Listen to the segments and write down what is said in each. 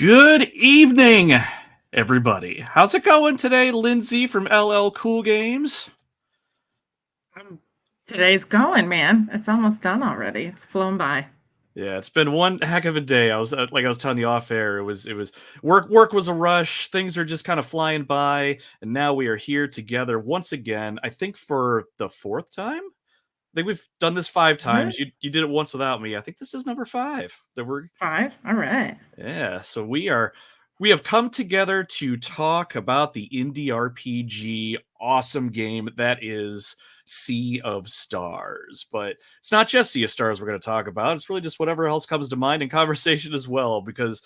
Good evening, everybody. How's it going today? Lindsay from LL Cool Games. Today's going, man. It's almost done already. It's flown by. Yeah, it's been one heck of a day. I was telling you off air. It was work was a rush. Things are just kind of flying by, and now we are here together once again. I think for the fourth time. I think we've done this 5 times. What? You did it once without me. I think this is number 5 that we're. Five? All right. Yeah, so we have come together to talk about the indie RPG awesome game that is Sea of Stars. But it's not just Sea of Stars we're going to talk about. It's really just whatever else comes to mind in conversation as well, because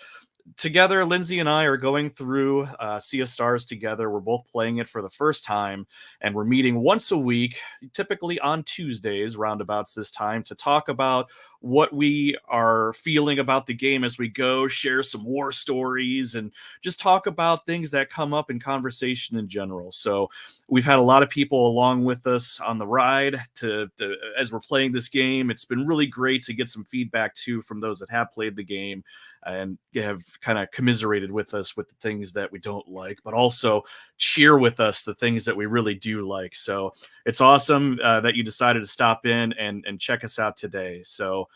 together, Lindsay and I are going through Sea of Stars together. We're both playing it for the first time, and we're meeting once a week, typically on Tuesdays, roundabouts this time, to talk about what we are feeling about the game as we go, share some war stories, and just talk about things that come up in conversation in general. So we've had a lot of people along with us on the ride as we're playing this game. It's been really great to get some feedback too from those that have played the game and have kind of commiserated with us with the things that we don't like, but also cheer with us the things that we really do like. So it's awesome that you decided to stop in and check us out today. So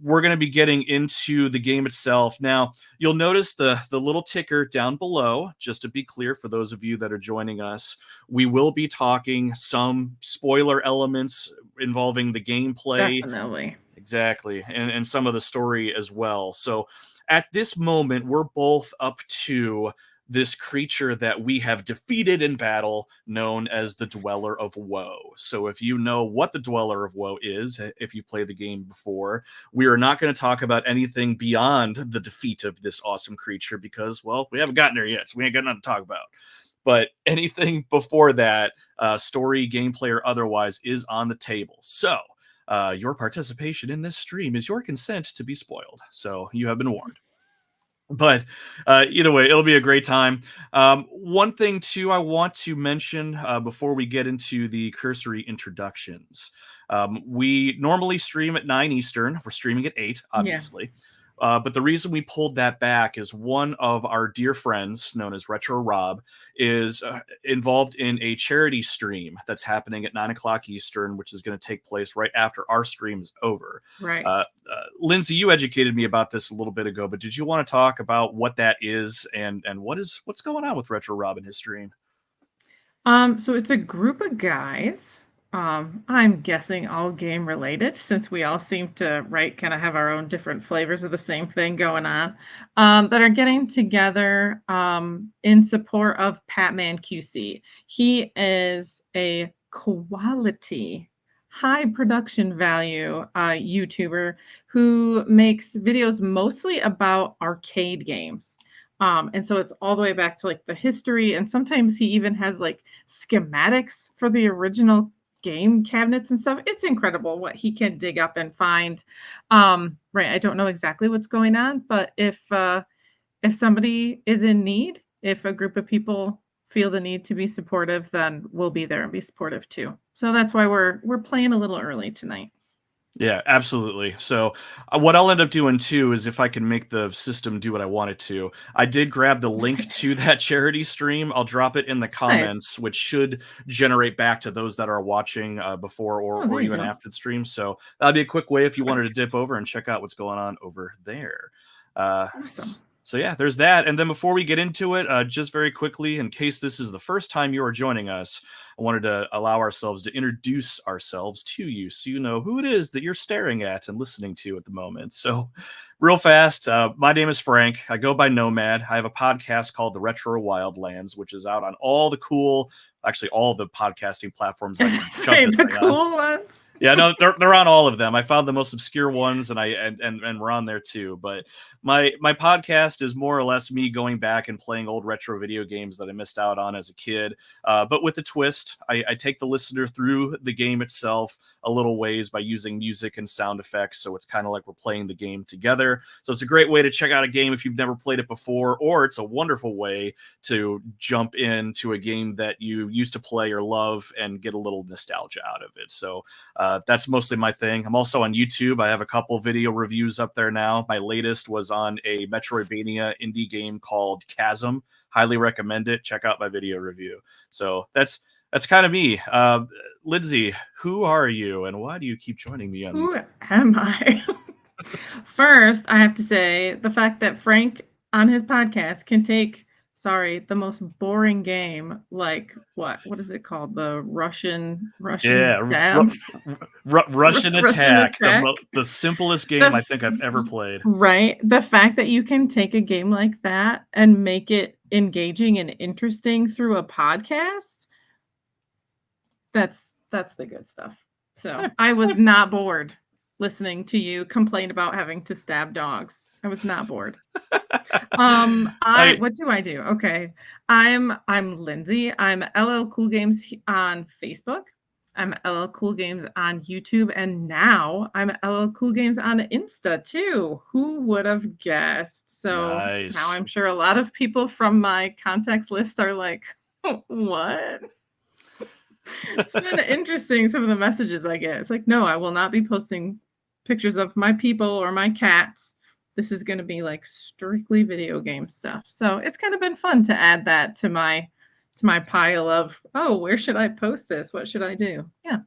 we're going to be getting into the game itself. Now, you'll notice the little ticker down below. Just to be clear, for those of you that are joining us, we will be talking some spoiler elements involving the gameplay. Definitely. Exactly. And some of the story as well. So at this moment, we're both up to this creature that we have defeated in battle, known as the Dweller of Woe. So if you know what the Dweller of Woe is, if you've played the game before, we are not going to talk about anything beyond the defeat of this awesome creature because, well, we haven't gotten there yet, so we ain't got nothing to talk about. But anything before that, story, gameplay, or otherwise, is on the table. So your participation in this stream is your consent to be spoiled. So you have been warned. But either way, it'll be a great time. One thing, too, I want to mention before we get into the cursory introductions. We normally stream at 9 Eastern. We're streaming at 8, obviously. Yeah. But the reason we pulled that back is one of our dear friends, known as Retro Rob, is involved in a charity stream that's happening at 9 o'clock Eastern, which is going to take place right after our stream is over. Right. Lindsay, you educated me about this a little bit ago, but did you want to talk about what that is and what's going on with Retro Rob and his stream? So it's a group of guys. I'm guessing all game related since we all seem to, right, kind of have our own different flavors of the same thing going on, that are getting together in support of PatmanQC. He is a quality, high production value YouTuber who makes videos mostly about arcade games. And so it's all the way back to like the history, and sometimes he even has like schematics for the original game cabinets and stuff. It's incredible what he can dig up and find. Right, I don't know exactly what's going on, but if somebody is in need, if a group of people feel the need to be supportive, then we'll be there and be supportive too. So that's why we're playing a little early tonight. Yeah, absolutely. So what I'll end up doing too is if I can make the system do what I want it to, I did grab the link to that charity stream. I'll drop it in the comments, which should generate back to those that are watching before or even after the stream. So that'd be a quick way if you wanted to dip over and check out what's going on over there. Awesome. So yeah, there's that. And then before we get into it, just very quickly, in case this is the first time you are joining us, I wanted to allow ourselves to introduce ourselves to you so you know who it is that you're staring at and listening to at the moment. So real fast, my name is Frank. I go by Nomad. I have a podcast called The Retro Wildlands, which is out on all the all the podcasting platforms. The cool ones. Yeah, no, they're on all of them. I found the most obscure ones, and we're on there too. But my podcast is more or less me going back and playing old retro video games that I missed out on as a kid. But with a twist, I take the listener through the game itself a little ways by using music and sound effects. So it's kind of like we're playing the game together. So it's a great way to check out a game if you've never played it before, or it's a wonderful way to jump into a game that you used to play or love and get a little nostalgia out of it. So That's mostly my thing. I'm also on YouTube. I have a couple video reviews up there now. My latest was on a Metroidvania indie game called Chasm. Highly recommend it. Check out my video review. So that's kind of me. Lindsay, who are you, and why do you keep joining me on these? Who am I? First, I have to say the fact that Frank on his podcast can take, the most boring game, like what is it called? The Russian Yeah, stab, Russian Russian Attack, attack. the simplest game I The think I've ever played. right, the fact that you can take a game like that and make it engaging and interesting through a podcast, that's the good stuff. So, I, I was I, not bored listening to you complain about having to stab dogs. I was not bored. I I what do I do? Okay. I'm Lindsay. I'm LL Cool Games on Facebook. I'm LL Cool Games on YouTube, and now I'm LL Cool Games on Insta too. Who would have guessed? So now nice. I'm sure a lot of people from my contacts list are like, what? It's been interesting, some of the messages I get. It's like, no, I will not be posting pictures of my people or my cats. This is going to be like strictly video game stuff. So it's kind of been fun to add that to my pile of, oh, where should I post this? What should I do? Yeah.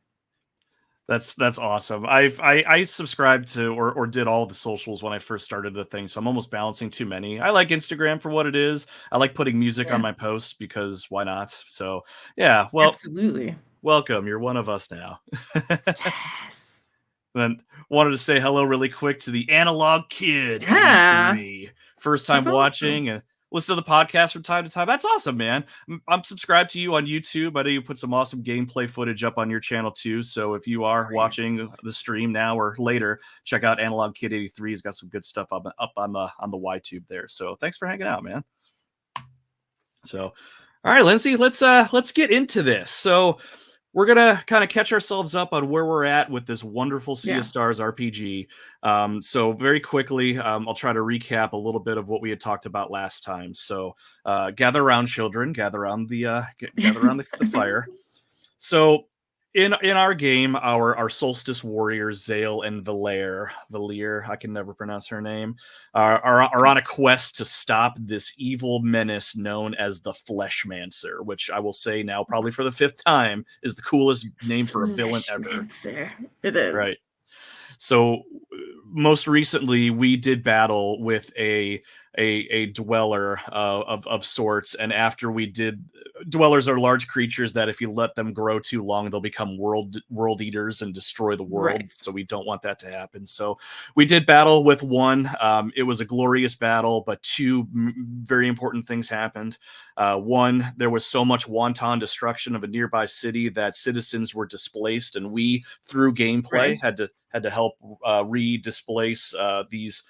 That's awesome. I subscribed to or did all the socials when I first started the thing, so I'm almost balancing too many. I like Instagram for what it is. I like putting music on Yeah. my posts because why not? So yeah, well, Absolutely. welcome. You're one of us now. Yes. Then wanted to say hello really quick to the Analog Kid Yeah. 83. First time That's awesome. watching and listen to the podcast from time to time. That's awesome, man. I'm subscribed to you on YouTube. I know you put some awesome gameplay footage up on your channel too. So if you are Great. watching the stream now or later, check out Analog Kid 83. He's got some good stuff up on the YTube there. So thanks for hanging out, man. So all right, Lindsay, let's get into this. So we're gonna kind of catch ourselves up on where we're at with this wonderful Sea of Yeah. Stars RPG. So very quickly, I'll try to recap a little bit of what we had talked about last time. So gather around, children. Gather around gather around the fire. So in our game, our solstice warriors Zale and Valir, I can never pronounce her name, are on a quest to stop this evil menace known as the Fleshmancer, which I will say now, probably for the fifth time, is the coolest name for a villain ever. Fleshmancer. It is. Right. So most recently, we did battle with a dweller of sorts, and after we did, dwellers are large creatures that if you let them grow too long, they'll become world eaters and destroy the world. Right. So we don't want that to happen. So we did battle with one. It was a glorious battle, but two very important things happened. One, there was so much wanton destruction of a nearby city that citizens were displaced, and we, through gameplay, Right. had to help re-displace these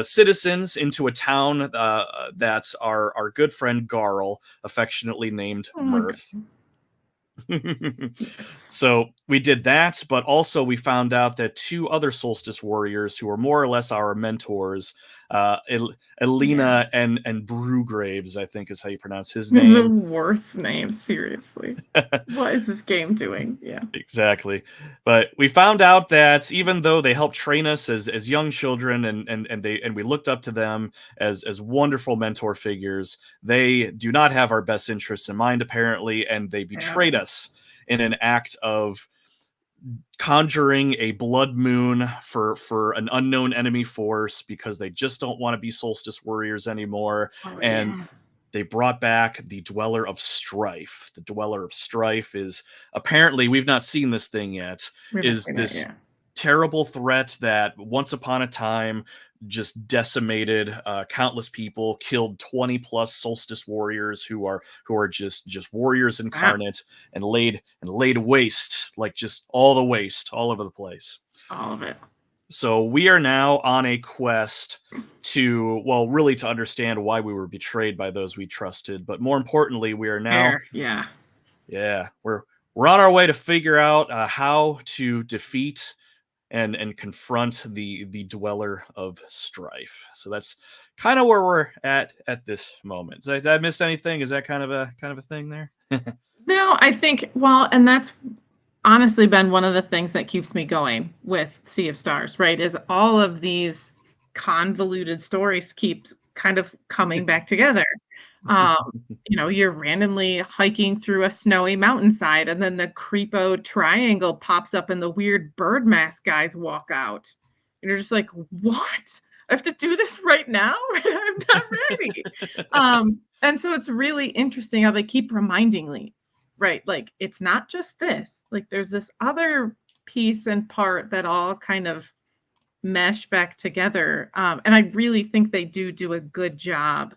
citizens into a town that our good friend Garl, affectionately named Oh my God. Mirth. So we did that, but also we found out that two other solstice warriors who are more or less our mentors, Elena and Brewgraves, I think is how you pronounce his The name. worst name, seriously. What is this game doing? Yeah. Exactly. But we found out that even though they helped train us as young children and we looked up to them as wonderful mentor figures, they do not have our best interests in mind, apparently, and they betrayed us in an act of conjuring a blood moon for an unknown enemy force because they just don't want to be solstice warriors anymore. Oh, And yeah. they brought back the Dweller of Strife. The Dweller of Strife is apparently, we've not seen this thing yet, We haven't is seen that this yet. terrible threat that once upon a time just decimated countless people, killed 20 plus solstice warriors who are just warriors Wow. incarnate, and laid waste, like just all the waste all over the place. All of it. So we are now on a quest to, well, really to understand why we were betrayed by those we trusted, but more importantly, we are now, Yeah. we're on our way to figure out how to defeat and confront the Dweller of Strife. So that's kind of where we're at this moment. Did I miss anything? Is that kind of a thing there? No, I think, well, and that's honestly been one of the things that keeps me going with Sea of Stars, right? Is all of these convoluted stories keep kind of coming back together. Um, you're randomly hiking through a snowy mountainside, and then the creepo triangle pops up, and the weird bird mask guys walk out. And you're just like, what? I have to do this right now? I'm not ready. And so it's really interesting how they keep reminding me, right? Like, it's not just this, like, there's this other piece and part that all kind of mesh back together. And I really think they do a good job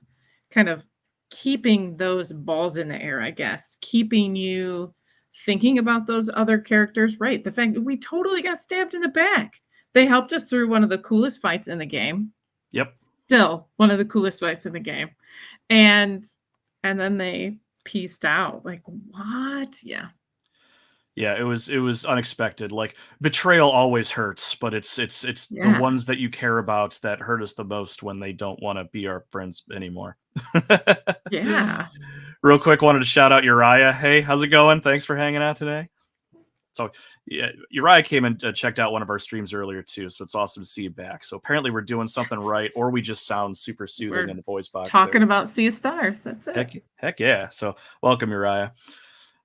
kind of keeping those balls in the air, I guess, keeping you thinking about those other characters. Right. The fact that we totally got stabbed in the back. They helped us through one of the coolest fights in the game. Yep. Still one of the coolest fights in the game. And then they pieced out. Like, what? Yeah. Yeah, it was unexpected. Like betrayal always hurts, but it's the Yeah. ones that you care about that hurt us the most when they don't want to be our friends anymore. Yeah. Real quick, wanted to shout out Uriah. Hey, how's it going? Thanks for hanging out today. So, yeah, Uriah came and checked out one of our streams earlier too, so it's awesome to see you back. So apparently we're doing something right, or we just sound super soothing We're in the voice box talking there. about Sea of Stars. That's it. Heck yeah. So welcome, Uriah.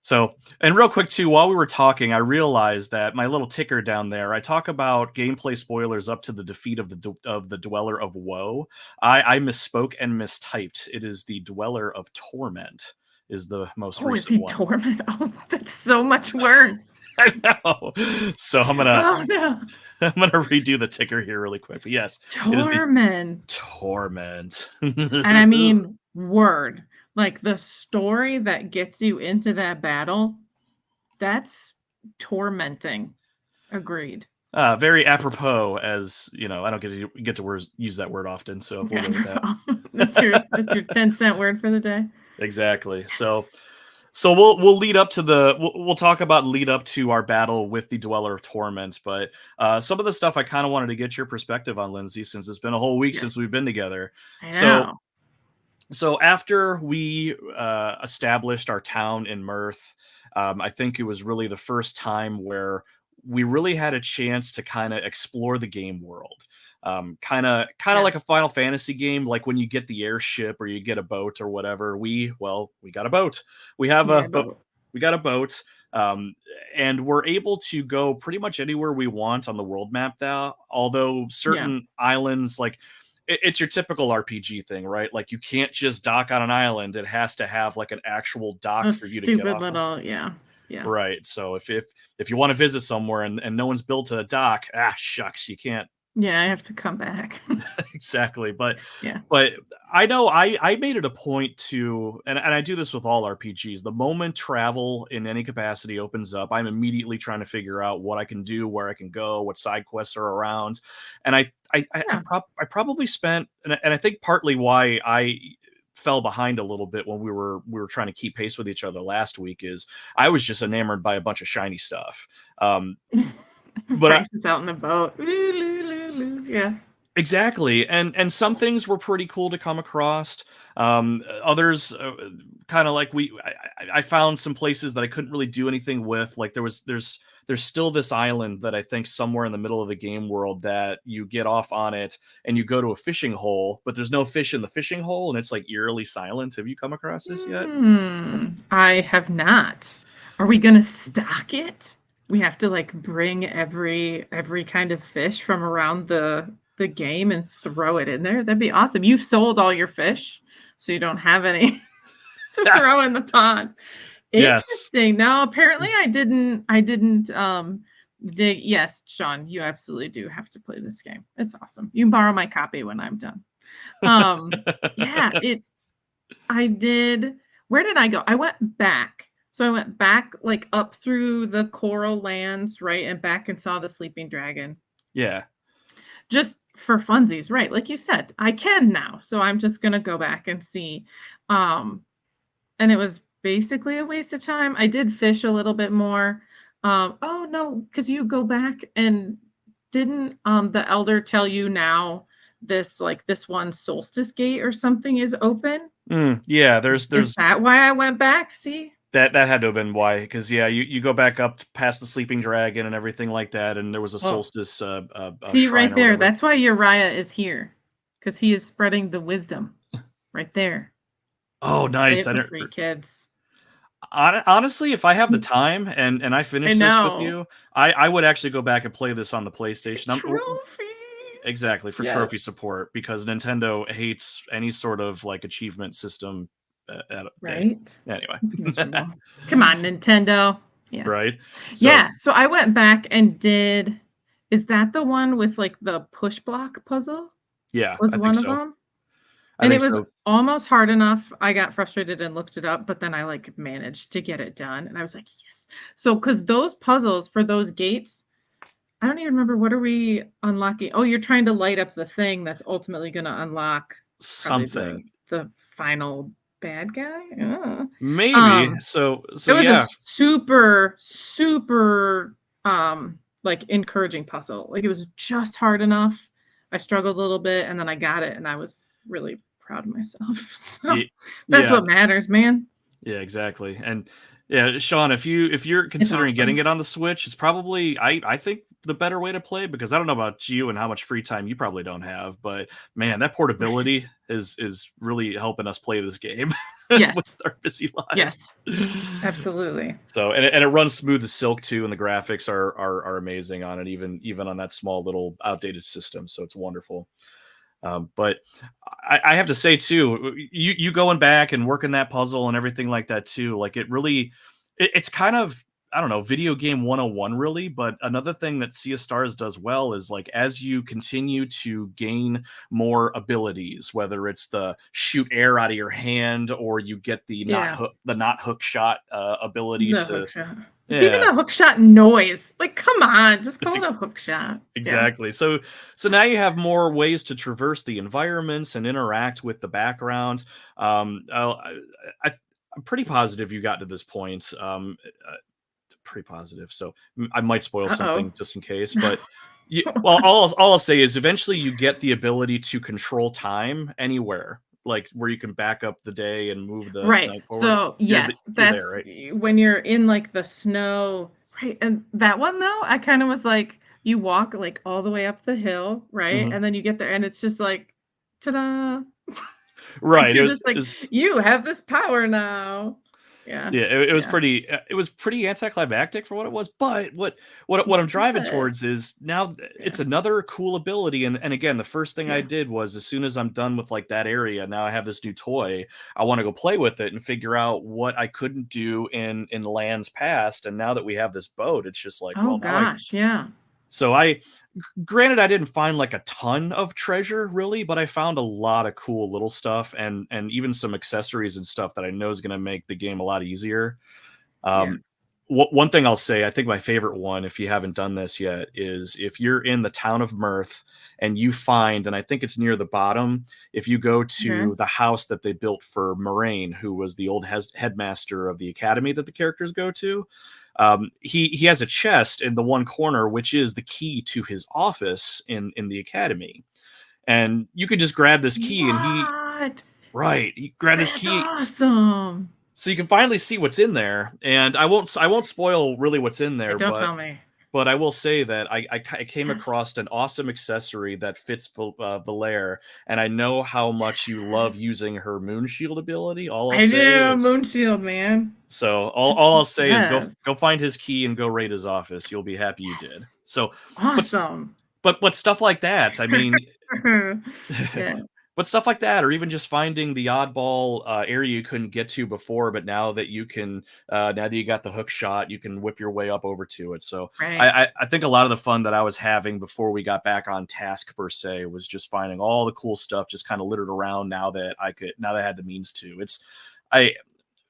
So, and real quick too, while we were talking, I realized that my little ticker down there, I talk about gameplay spoilers up to the defeat of the Dweller of Woe. I misspoke and mistyped. It is the Dweller of Torment is the most Oh, is recent he one. Torment? Oh, that's so much worse. I know. So I'm gonna Oh no. I'm gonna redo the ticker here really quick. But yes, it is the Torment. Torment. And I mean, word. Like the story that gets you into that battle, that's tormenting. Agreed. Very apropos, as you know, I don't get to use that word often, so we'll go with that. That's your 10-cent word for the day. Exactly. So we'll lead up to we'll talk about lead up to our battle with the Dweller of Torment, but some of the stuff I kind of wanted to get your perspective on, Lindsay, since it's been a whole week since Yes. we've been together. I So know. so after we established our town in Mirth, I think it was really the first time where we really had a chance to kind of explore the game world. Kind of Yeah. like a Final Fantasy game, like when you get the airship or you get a boat or whatever. We got a boat. We have Yeah, a boat. but We got a boat. And we're able to go pretty much anywhere we want on the world map now. Although yeah. certain islands, like it's your typical RPG thing, right? Like you can't just dock on an island; it has to have like an actual dock A for you to get stupid off on. little, yeah. Yeah. Right. So if you want to visit somewhere and no one's built a dock, shucks, you can't. Yeah, I have to come back. Exactly. But Yeah. but I know I made it a point to, and I do this with all RPGs. The moment travel in any capacity opens up, I'm immediately trying to figure out what I can do, where I can go, what side quests are around. And Yeah. I probably spent, and I think partly why I fell behind a little bit when we were trying to keep pace with each other last week is I was just enamored by a bunch of shiny stuff. But Frank's is out in the boat. Yeah. exactly, and some things were pretty cool to come across. Others, kind of like I found some places that I couldn't really do anything with. Like there's still this island that I think somewhere in the middle of the game world that you get off on it and you go to a fishing hole, but there's no fish in the fishing hole and it's like eerily silent. Have you come across this yet? I have not. Are we gonna stock it? We have to like bring every kind of fish from around the game and throw it in there. That'd be awesome. You've sold all your fish, so you don't have any to throw in the pond. Yes. Interesting. No, apparently I didn't dig. Yes, Sean, you absolutely do have to play this game. It's awesome. You can borrow my copy when I'm done. Yeah, I did. Where did I go? I went back. So I went back like up through the coral lands, right? And back and saw the sleeping dragon. Yeah. Just for funsies, right? Like you said, I can now. So I'm just gonna go back and see. And it was basically a waste of time. I did fish a little bit more. Oh no, because you go back and didn't the elder tell you now this one solstice gate or something is open? Yeah, there's Is that why I went back? See? That had to have been why, because yeah, you go back up past the sleeping dragon and everything like that, and there was a Well, solstice see shrine right or there, whatever. that's why Uriah is here, because he is spreading the wisdom right there. Oh, Play nice. it for free, kids. Honestly, if I have the time and I I finish this with know. you, I would actually go back and play this on the PlayStation. Trophies. Exactly, for Yes. trophy support, because Nintendo hates any sort of like achievement system. Right? Anyway, It's miserable. Come on, Nintendo. Yeah. right? So Yeah, so I went back and did is that the one with, like, the push block puzzle? yeah, Was I think one of so. them? I And it think was so. almost hard enough. I got frustrated and looked it up, but then I, like, managed to get it done, and I was like, "Yes." So, because those puzzles for those gates, I don't even remember what are we unlocking? Oh, you're trying to light up the thing that's ultimately gonna unlock probably Something the final bad guy? maybe. Um, So it was a yeah, super, super, like, encouraging puzzle. Like, it was just hard enough. I struggled a little bit, and then I got it, and I was really proud of myself. So, that's yeah. what matters, man. Yeah, exactly. And yeah, Sean, if you're It's considering getting awesome. it on the Switch, it's probably I think the better way to play, because I don't know about you and how much free time you probably don't have, but man, that portability is really helping us play this game with Yes. our busy lives. Yes. Absolutely. So and it runs smooth as silk too, and the graphics are amazing on it, even on that small little outdated system. So it's wonderful. But I have to say too, you going back and working that puzzle and everything like that too, like it really, it's kind of, I don't know, video game 101 really. But another thing that Sea of Stars does well is, like, as you continue to gain more abilities, whether it's the shoot air out of your hand, or you get Yeah. the not hook shot ability The to, hook shot. It's even yeah, a hook shot noise. Like, come on, just it's call it a hook shot. Yeah. exactly. So now you have more ways to traverse the environments and interact with the background. I I'm pretty positive you got to this point. Pretty positive. So I might spoil Uh-oh. something just in case, but well, all I'll say is eventually you get the ability to control time anywhere, like where you can back up the day and move the Right. night forward. So, yes, You're there, that's right? when you're in, like, the snow, right, and that one, though, I kinda was like, you walk, like, all the way up the hill, right, Mhm. and then you get there, and it's just like, "Ta-da." Like, Right. you're just like, "You have this power now." Yeah. Yeah, Yeah. it was pretty anticlimactic for what it was, but what I'm driving But towards is now yeah. it's another cool ability. And again, the first thing I Yeah. did was, as soon as I'm done with like that area, now I have this new toy. I want to go play with it and figure out what I couldn't do in lands past. And now that we have this boat, it's just like, Oh well, now I gosh, yeah. so I granted I didn't find like a ton of treasure really, but I found a lot of cool little stuff, and even some accessories and stuff that I know is going to make the game a lot easier. Yeah. um, One thing I'll say, I think my favorite one, if you haven't done this yet, is if you're in the town of Mirth and you find, and I think it's near the bottom, if you go Okay. to the house that they built for Moraine, who was the old headmaster of the academy that the characters go to, he has a chest in the one corner, which is the key to his office in the academy. And you could just grab this key, and What? he grabbed this That's key, awesome. so you can finally see what's in there. And I won't spoil really what's in there, Don't tell me. but I will say that I came Yes. across an awesome accessory that fits Valaire, and I know how much you love Yes. using her moon shield ability. All I'll I say do, is, Moon Shield, man. so It's all I'll say is yes. go find his key and go raid his office. You'll be happy you did. Yes. So, but Awesome. but stuff like that. I mean, Yeah. but stuff like that, or even just finding the oddball area you couldn't get to before, but now that you can, now that you got the hook shot, you can whip your way up over to it. So Right. I think a lot of the fun that I was having before we got back on task per se was just finding all the cool stuff just kind of littered around. Now that I had the means to. I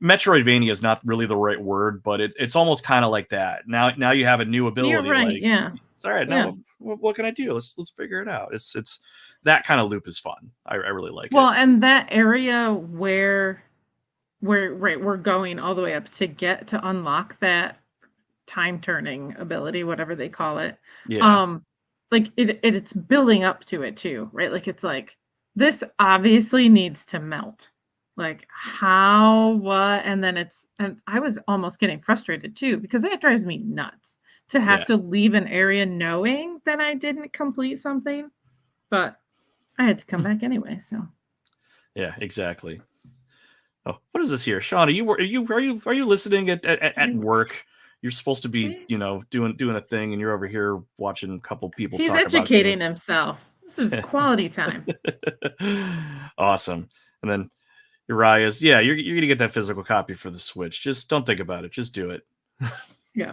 Metroidvania is not really the right word, but it's almost kind of like that. Now you have a new You're ability. right, Like, yeah. it's all right. Yeah. Now what can I do? Let's figure it out. It's that kind of loop is fun. I really like it. Well, and that area where right, we're going all the way up to get to unlock that time turning ability, whatever they call it. Yeah. Um, like it's building up to it too, right? Like it's like this obviously needs to melt. Like, how, what, and then and I was almost getting frustrated too because that drives me nuts to have Yeah. to leave an area knowing that I didn't complete something, but I had to come back anyway, so Yeah, exactly. Oh, what is this here? Sean, are you listening at I work? You're supposed to be, eh, doing a thing and you're over here watching a couple people he's talk about games. educating himself. This is quality time. Awesome. And then Uriah's, yeah, you're gonna get that physical copy for the Switch. Just don't think about it. Just do it. Yeah,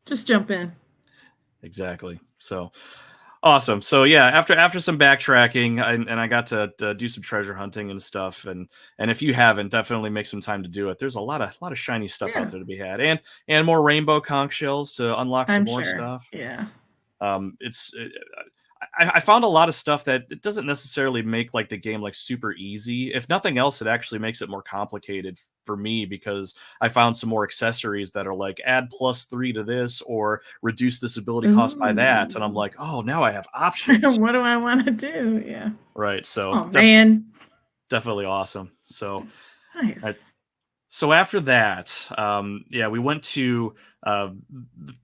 just jump in. Exactly. So awesome. So yeah, after some backtracking, and I got to do some treasure hunting and stuff. And if you haven't, definitely make some time to do it. There's a lot of shiny stuff out Yeah, there to be had, and more rainbow conch shells to unlock some I'm more sure. stuff. Yeah. It's I found a lot of stuff that it doesn't necessarily make like the game like super easy. If nothing else, it actually makes it more complicated for me because I found some more accessories that are like add +3 to this or reduce this ability cost by that, and I'm Ooh. like, oh, now I have options, What do I wanna do? Yeah. right? So Oh, it's man. definitely awesome. So I, Nice. so after that, yeah, we went to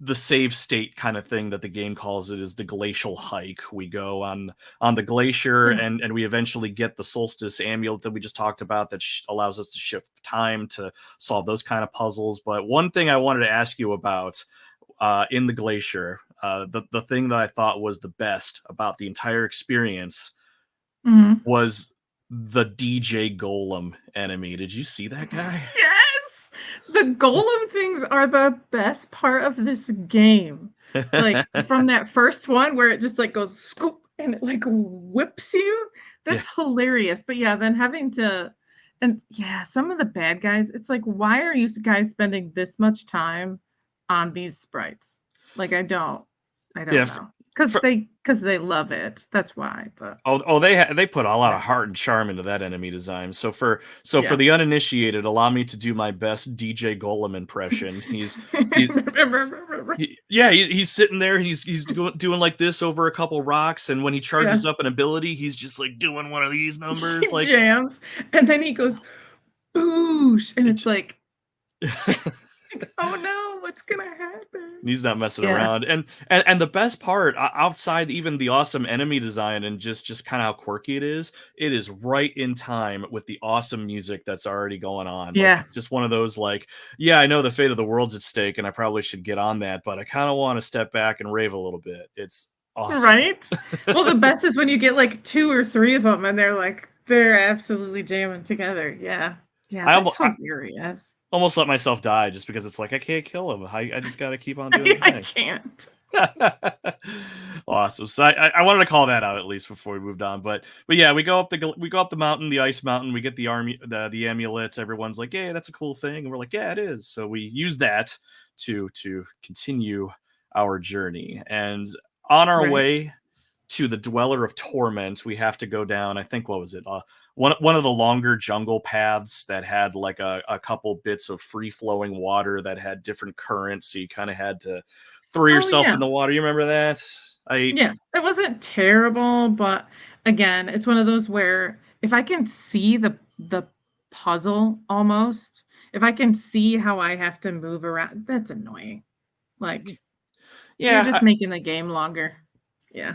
the save state kind of thing that the game calls it is the glacial hike. We go on the glacier, Yeah. and we eventually get the solstice amulet that we just talked about that allows us to shift time to solve those kind of puzzles. But one thing I wanted to ask you about in the glacier, the thing that I thought was the best about the entire experience Mhm. was the DJ Golem enemy. Did you see that guy? Yes! The golem things are the best part of this game. Like, from that first one where it just, like, goes scoop and it, like, whips you, Yeah. that's hilarious, but yeah, then having to and yeah, some of the bad guys, it's like, why are you guys spending this much time on these sprites? Like, I Yeah, don't know. 'Cause for, they love it, that's why, but they put a lot yeah, of heart and charm into that enemy design. So for yeah. the uninitiated, allow me to do my best DJ Golem impression. He's he's sitting there. He's doing like this over a couple rocks, and when he Yeah. charges up an ability, he's just like doing one of these numbers. He Like jams, and then he goes, "Boosh," and it's it, like, "Oh no, what's gonna happen?" he's not messing Yeah, around. And the best part, outside even the awesome enemy design and just kind of how quirky it is right in time with the awesome music that's already going on. Like yeah, just one of those like, yeah, I know the fate of the world's at stake and I probably should get on that, but I kind of want to step back and rave a little bit. It's awesome. right? Well, the best is when you get, like, 2 or 3 of them, and they're absolutely jamming together, yeah. Yeah, I that's almost hilarious. almost let myself die just because it's like I can't kill him. I just got to keep on doing the I thing. can't. Awesome. So I wanted to call that out at least before we moved on. But yeah, we go up the mountain, the ice mountain. We get the army, the amulets. Everyone's like, "Yeah, that's a cool thing," and we're like, "Yeah, it is." So we use that to continue our journey. And on our Right. way to the Dweller of Torment, we have to go down. I think what was it? One of the longer jungle paths that had like a couple bits of free flowing water that had different currents, so you kind of had to throw Oh, yourself in yeah. the water. You remember that? I Yeah, it wasn't terrible, but again, it's one of those where if I can see the puzzle almost, if I can see how I have to move around, that's annoying. Like, you're yeah, just making the game longer. Yeah.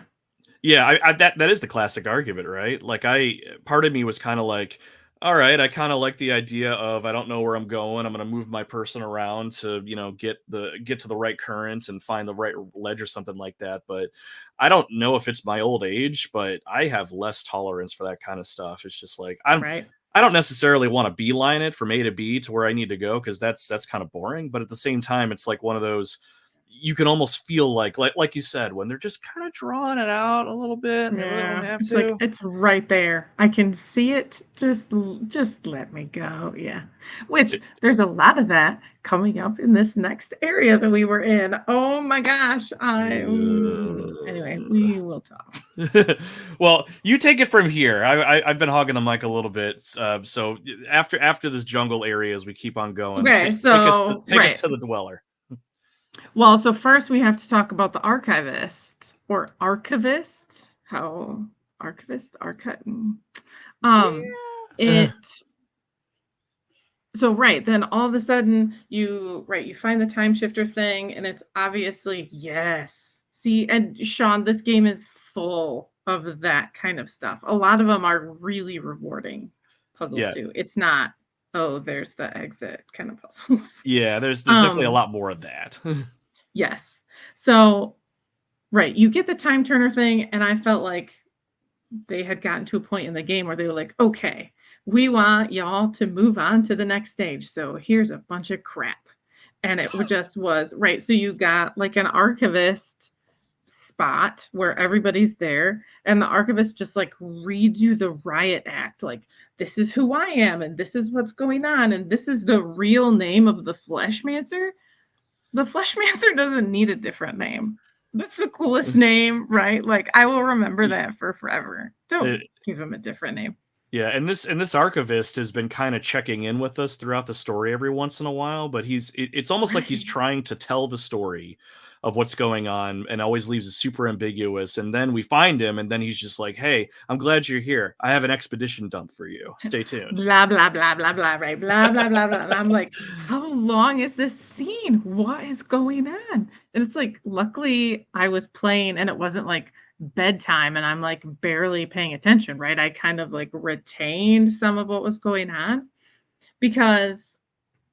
yeah, that is the classic argument, right? Like part of me was kind of like, all right, I kind of like the idea of I don't know where I'm going. I'm going to move my person around to, get to the right current and find the right ledge or something like that. But I don't know if it's my old age, but I have less tolerance for that kind of stuff. It's just like Right. I don't necessarily want to beeline it from A to B to where I need to go because that's kind of boring. But at the same time, it's like one of those you can almost feel like you said when they're just kind of drawing it out a little bit and they really don't Yeah, have it's like, to. it's right there. I can see it, just let me go, yeah. Which, It- there's a lot of that coming up in this next area that we were in. Oh my gosh, anyway, we will talk. well, you take it from here. I've been hogging the mic a little bit. So after this jungle area, as we keep on going, Okay, take us right. to the dweller. Well, so first we have to talk about the archivist or archivist. How archivist, archive. Yeah. Um, it. So right, then all of a sudden you find the time shifter thing and it's obviously yes. See, and Sean, this game is full of that kind of stuff. A lot of them are really rewarding puzzles Yeah. too. It's not, oh, there's the exit kind of puzzles. Yeah, there's definitely a Um, lot more of that. yes. So, right, you get the time turner thing, and I felt like they had gotten to a point in the game where they were like, okay, we want y'all to move on to the next stage. So here's a bunch of crap. And it just was right. So you got like an archivist spot where everybody's there, and the archivist just like reads you the riot act. Like, this is who I am, and this is what's going on, and this is the real name of the Fleshmancer. The Fleshmancer doesn't need a different name. That's the coolest name, right? Like, I will remember Y- that for forever. Don't it- give him a different name. yeah, and this archivist has been kind of checking in with us throughout the story every once in a while, but it's almost like he's Right. trying to tell the story of what's going on and always leaves it super ambiguous. And then we find him, and then he's just like, "Hey, I'm glad you're here. I have an expedition dump for you. Stay tuned." Blah, blah, blah, blah, blah, right? Blah, blah, blah, blah. And I'm like, how long is this scene? What is going on? And it's like, luckily I was playing and it wasn't like bedtime and I'm like barely paying attention, right? I kind of like retained some of what was going on because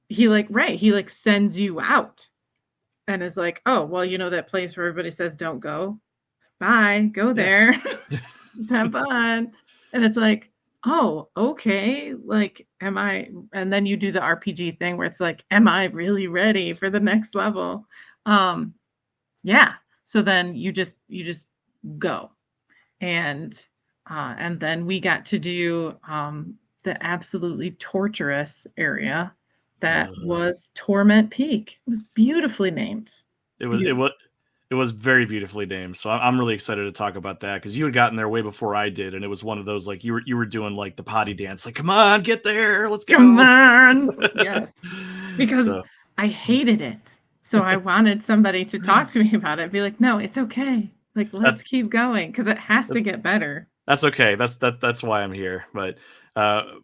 he like sends you out and is like, oh, well, you know that place where everybody says don't go? Bye, go Yeah. there. Just have fun. And it's like, oh, okay. Like, am I? And then you do the RPG thing where it's like, am I really ready for the next level? Um, yeah. So then you just go. And then we got to do the absolutely torturous area that Ugh. was Torment Peak. It was beautifully named. It was it Beautiful. was it was very beautifully named. So I'm really excited to talk about that because you had gotten there way before I did, and it was one of those like you were doing like the potty dance, like, come on, get there, let's Come go. on. Yes. Because So I hated it. So I wanted somebody to talk to me about it, be like, "No, it's okay. Like, that let's keep going because it has to that's get better." That's okay. That's why I'm here. But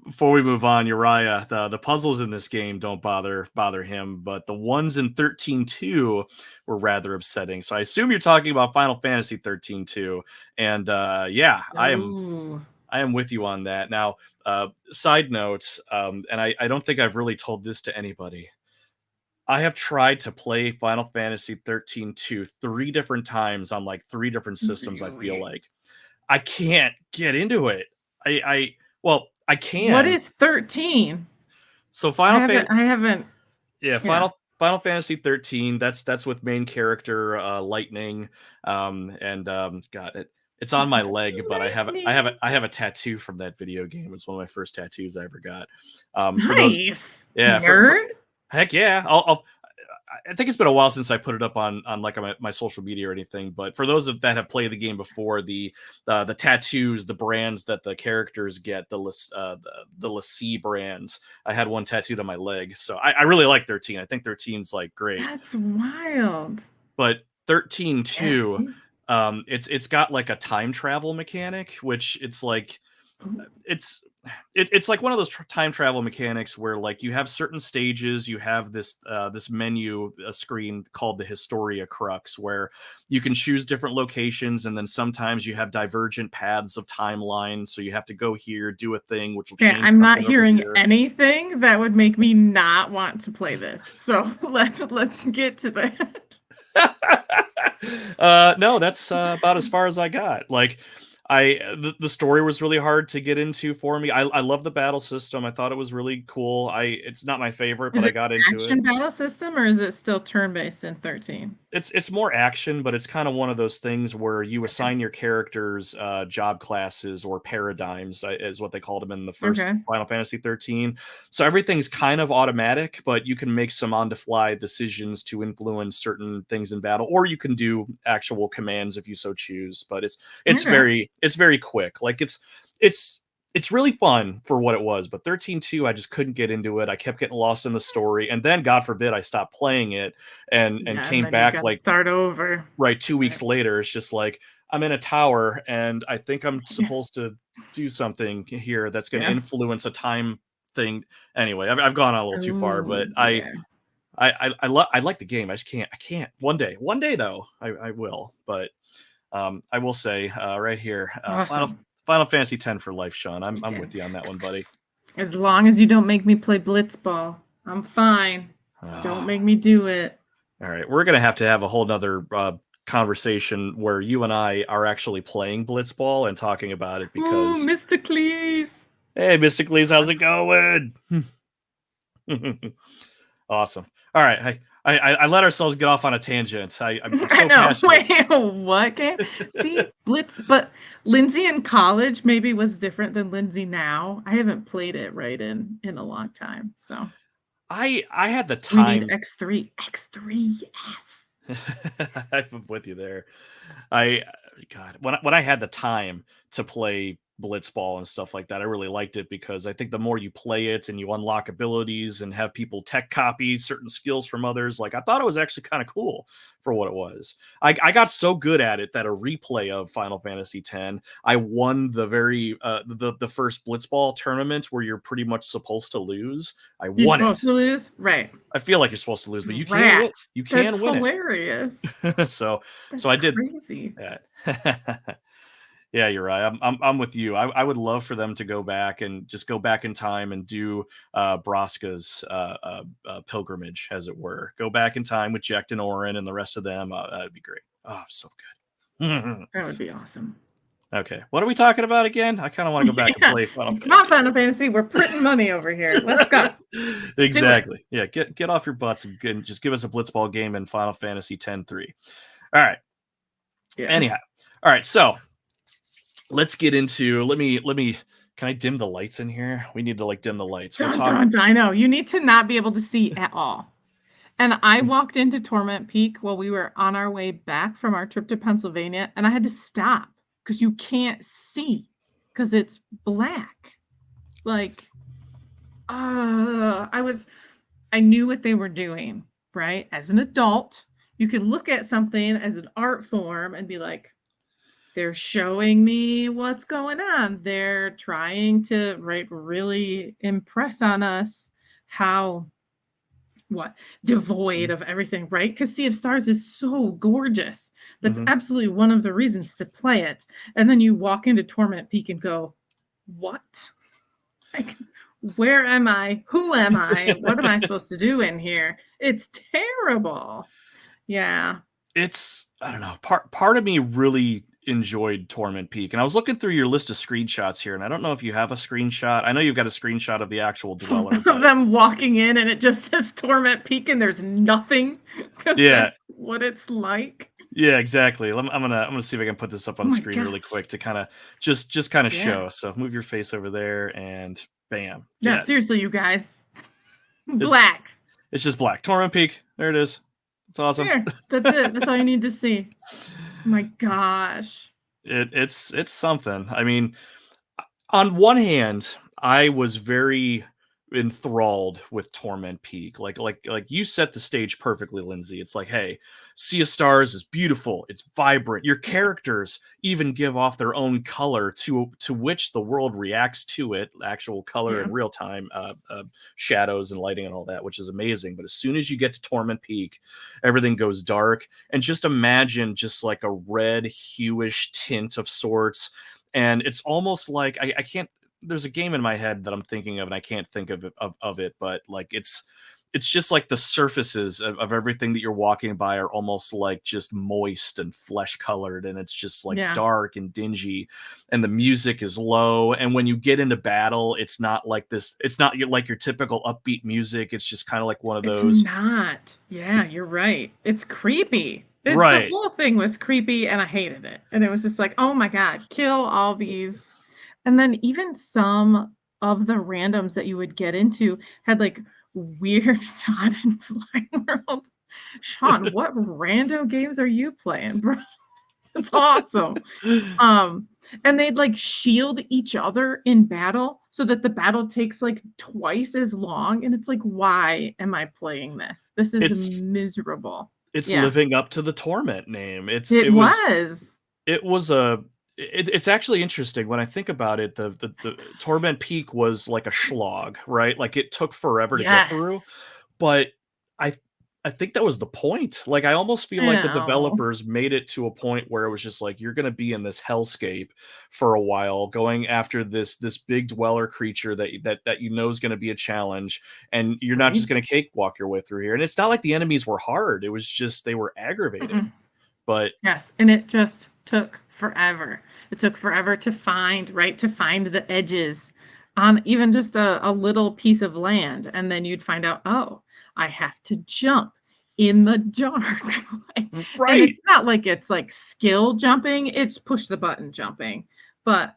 before we move on, Uriah, the puzzles in this game don't bother him, but the ones in 13.2 were rather upsetting. So I assume you're talking about Final Fantasy 13.2, and yeah, Oh. I am with you on that. Now, side note, and I don't think I've really told this to anybody. I have tried to play Final Fantasy 13.2 three different times on like three different systems. I feel Really? like I can't get into it. Well, I What can. is 13? So I haven't yeah, yeah. Final Fantasy 13. That's with main character Lightning. And God, it's on my leg, but Lightning. I have a tattoo from that video game. It's one of my first tattoos I ever got. For those, Nice. yeah, for Nerd? heck yeah, I think it's been a while since I put it up on like my social media or anything. But for those that have played the game before, the tattoos, the brands that the characters get, the Lassie brands. I had one tattooed on my leg, so I really like 13. I think 13's like great, That's wild. but 13 Yeah, too. see? It's got like a time travel mechanic, which it's like Ooh, it's it's like one of those time travel mechanics where like you have certain stages, you have this menu a screen called the Historia Crux where you can choose different locations, and then sometimes you have divergent paths of timeline, so you have to go here, do a thing which will okay, change I'm not something over hearing here. anything that would make me not want to play this. So let's get to that. No, that's about as far as I got. Like, the story was really hard to get into for me. I love the battle system. I thought it was really cool. It's not my favorite, but Is I it got an into it. action battle system or is it still turn-based in 13? It's more action, but it's kind of one of those things where you Okay. assign your characters job classes or paradigms, is what they called them in the first Okay. Final Fantasy 13. So everything's kind of automatic, but you can make some on-the-fly decisions to influence certain things in battle, or you can do actual commands if you so choose. But Okay. it's very quick. Like it's it's really fun for what it was, but 13.2, I just couldn't get into it. I kept getting lost in the story, and then God forbid I stopped playing it and Yeah, and came then you back gotta like start over. right 2 weeks Right. later. It's just like I'm in a tower and I think I'm Yeah. supposed to do something here that's going to Yeah. influence a time thing. Anyway, I've gone on a little too far, Oh, but yeah. I like the game. I just can't. I can't. One day though, I will. But I will say right here, Awesome. Final Fantasy X for life, Sean. I'm Ten. with you on that one, buddy. As long as you don't make me play Blitzball, I'm fine. Don't Ah, make me do it. all right, we're gonna have to have a whole nother conversation where you and I are actually playing Blitzball and talking about it Ooh, because Mysticles. hey, Mysticles, how's it going? Awesome. All right, I let ourselves get off on a tangent. I'm I so know. passionate. Wait, what game? See, Blitz, but Lindsay in college maybe was different than Lindsay now. I haven't played it right in a long time. So I had the we need time. X3. X3, yes. I'm with you there. I God, when I had the time to play Blitzball and stuff like that, I really liked it because I think the more you play it and you unlock abilities and have people tech copy certain skills from others, like I thought it was actually kind of cool for what it was. I got so good at it that a replay of Final Fantasy X, I won the the first Blitzball tournament where you're pretty much supposed to lose. I You're won supposed it. to lose? Right. I feel like you're supposed to lose, but you can Rat. win. You That's can win hilarious. it. So That's I did crazy. that. Yeah, you're right. I'm with you. I would love for them to go back and just go back in time and do Braska's pilgrimage, as it were. Go back in time with Jack and Orin and the rest of them. That'd be great. Oh, so good. That would be awesome. Okay, what are we talking about again? I kind of want to go back and Yeah. play Final Come on, Fantasy. Final Fantasy. We're printing money over here. Let's go. Do it. Exactly. Yeah, get off your butts and just give us a Blitzball game in Final Fantasy X-3. All right. Yeah. Anyhow, all right. So let's get into. Let me. Can I dim the lights in here? We need to like dim the lights. We're Dun, talking. dun, dun. I know. You need to not be able to see at all. And I walked into Torment Peak while we were on our way back from our trip to Pennsylvania, and I had to stop because you can't see because it's black. Like, I knew what they were doing, right? As an adult, you can look at something as an art form and be like, they're showing me what's going on. They're trying to, right, really impress on us how devoid of everything, right? Because Sea of Stars is so gorgeous. That's Mhm. absolutely one of the reasons to play it. And then you walk into Torment Peak and go, what? Like, where am I? Who am I? What am I supposed to do in here? It's terrible. Yeah. It's I don't know. Part of me really enjoyed Torment Peak, and I was looking through your list of screenshots here, and I don't know if you have a screenshot. I know you've got a screenshot of the actual dweller, Of but them walking in and it just says Torment Peak and there's nothing because yeah, that's what it's like. yeah, exactly. I'm gonna see if I can put this up Oh on my screen really gosh. quick to kind of just kind of Yeah. show. So move your face over there, and bam. Yeah, Yeah, seriously, you guys. it's Black. it's just black. Torment Peak. There it is. It's awesome. There. That's it. That's all you need to see. Oh my gosh. It's something. I mean, on one hand, I was very enthralled with Torment Peak. Like you set the stage perfectly, Lindsay. It's like, hey, Sea of Stars is beautiful. It's vibrant. Your characters even give off their own color to which the world reacts to it, actual color Yeah. in real time, shadows and lighting and all that, which is amazing. But as soon as you get to Torment Peak, everything goes dark. And just imagine just like a red hueish tint of sorts, and it's almost like I can't. There's a game in my head that I'm thinking of, and I can't think of it, but like it's just like the surfaces of everything that you're walking by are almost like just moist and flesh colored, and it's just like Yeah. dark and dingy, and the music is low. And when you get into battle, it's not like this. It's not like your typical upbeat music. It's just kind of like one of It's those. not. Yeah, It's you're right. It's creepy. The right. whole thing was creepy and I hated it. And it was just like, oh my God, kill all these. And then even some of the randoms that you would get into had like weird sod and slime world. Sean, what rando games are you playing, bro? It's awesome. And they'd like shield each other in battle so that the battle takes like twice as long. And it's like, why am I playing this? This is it's miserable. it's Yeah, living up to the Torment name. it was. It was a it's actually interesting when I think about it. The Torment Peak was like a slog, right? Like it took forever to get through, Yes. but I I think that was the point. Like I almost feel I like the know. developers made it to a point where it was just like you're going to be in this hellscape for a while, going after this big dweller creature that you know is going to be a challenge, and you're not just Right? going to cakewalk your way through here. And it's not like the enemies were hard; it was just they were aggravating. Mm-mm. But Yes, and it just took forever. It took forever to find, right, to find the edges on even just a little piece of land, and then you'd find out, "Oh, I have to jump in the dark." Like, and right, it's not like it's, like, skill jumping, it's push the button jumping, but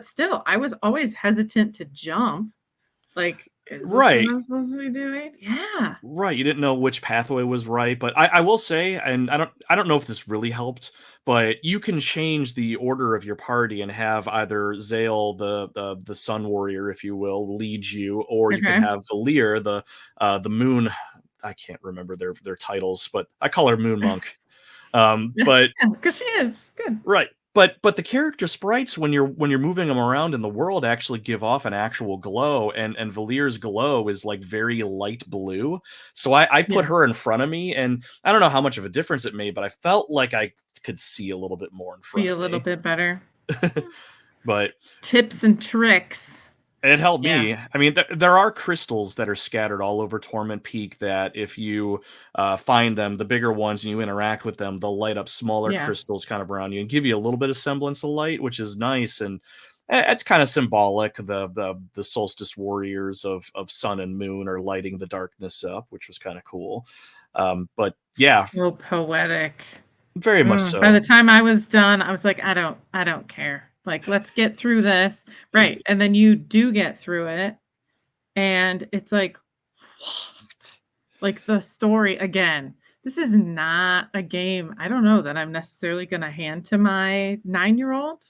still, I was always hesitant to jump, like, "Is this what right. I'm supposed to be doing?" Yeah. Right, you didn't know which pathway was right, but I will say, and I don't know if this really helped, but you can change the order of your party and have either Zale, the Sun Warrior, if you will, lead you, or you can Okay. have Valir, the Moon. I can't remember their titles, but I call her Moon Monk. Yeah, But yeah, 'cause she is. Good. right. But the character sprites when you're moving them around in the world actually give off an actual glow, and Valir's glow is like very light blue. So I put Yeah. her in front of me, and I don't know how much of a difference it made, but I felt like I could see a little bit more in See front a of little me. bit better. Mm. But Tips and tricks. it helped Yeah, me. I mean, there are crystals that are scattered all over Torment Peak that if you find them, the bigger ones, and you interact with them, they'll light up smaller yeah. crystals kind of around you and give you a little bit of semblance of light, which is nice. And it's kind of symbolic. The solstice warriors of sun and moon are lighting the darkness up, which was kind of cool. But yeah, So poetic. very much By so. the time I was done, I was like, I don't care. Like, let's get through this." Right, and then you do get through it, and it's like, "What?" Like, the story again, this is not a game, I don't know, that I'm necessarily gonna hand to my nine-year-old